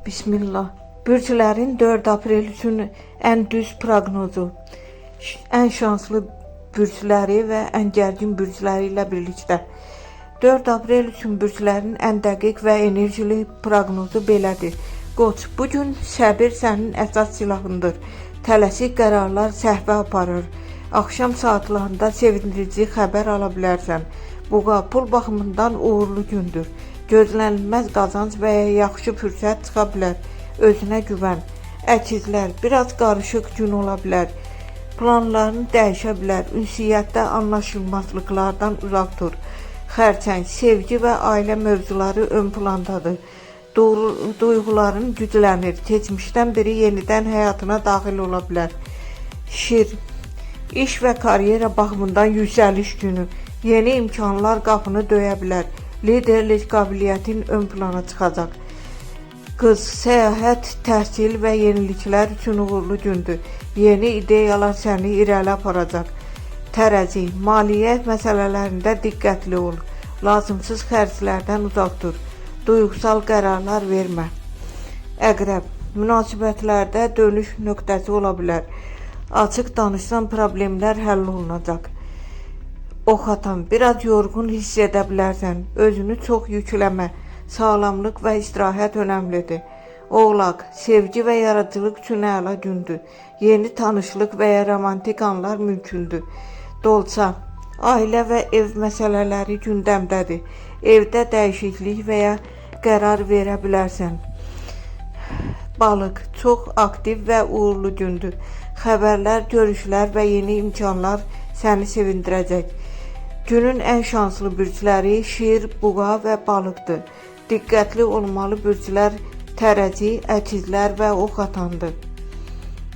Bismillah. Bürclərin 4 aprel üçün ən düz proqnozu. Ən şanslı bürcləri və ən gərgin bürcləri ilə birlikdə. 4 aprel üçün bürclərin ən dəqiq və enerjili proqnozu belədir. Qoç, bugün səbir sənin əsas silahındır. Tələsik qərarlar səhvə aparır. Axşam saatlarında sevindirici xəbər ala bilərsən. Buğa, pul baxımından uğurlu gündür. Gözlənilməz qazanc və ya yaxşı fürsət çıxa bilər. Özünə güvən. Əkizlər, biraz qarışıq gün ola bilər. Planlarını dəyişə bilər. Ünsiyyətdə anlaşılmazlıqlardan uzaq dur. Xərçəng, sevgi və ailə mövzuları ön plandadır. Duyğuların güclənir. Keçmişdən biri yenidən həyatına daxil ola bilər. Şir, iş və karyera baxımından yüksəliş günü. Yeni imkanlar qapını döyə bilər. Liderlik qabiliyyətin ön plana çıxacaq. Qız, səyahət, təhsil və yeniliklər üçün uğurlu gündür. Yeni ideyalar səni irəli aparacaq. Tərəzi, maliyyə məsələlərində diqqətli ol. Lazımsız xərclərdən uzaq dur. Duyğusal qərarlar vermə. Əqrəb, münasibətlərdə dönüş nöqtəsi ola bilər. Açıq danışsan problemlər həll olunacaq. Ox atan, biraz yorğun hiss edə bilərsən. Özünü çox yükləmə. Sağlamlıq və istirahət önəmlidir. Oğlaq, sevgi və yaradıcılıq üçün əla gündür. Yeni tanışlıq və ya romantik anlar mümkündür. Dolça, ailə və ev məsələləri gündəmdədir. Evdə dəyişiklik və ya qərar verə bilərsən. Balıq, çox aktiv və uğurlu gündür. Xəbərlər, görüşlər və yeni imkanlar səni sevindirəcək. Günün ən şanslı bürcləri şir, buğa və balıqdır. Diqqətli olmalı bürclər tərəzi, əkizlər və ox atandır.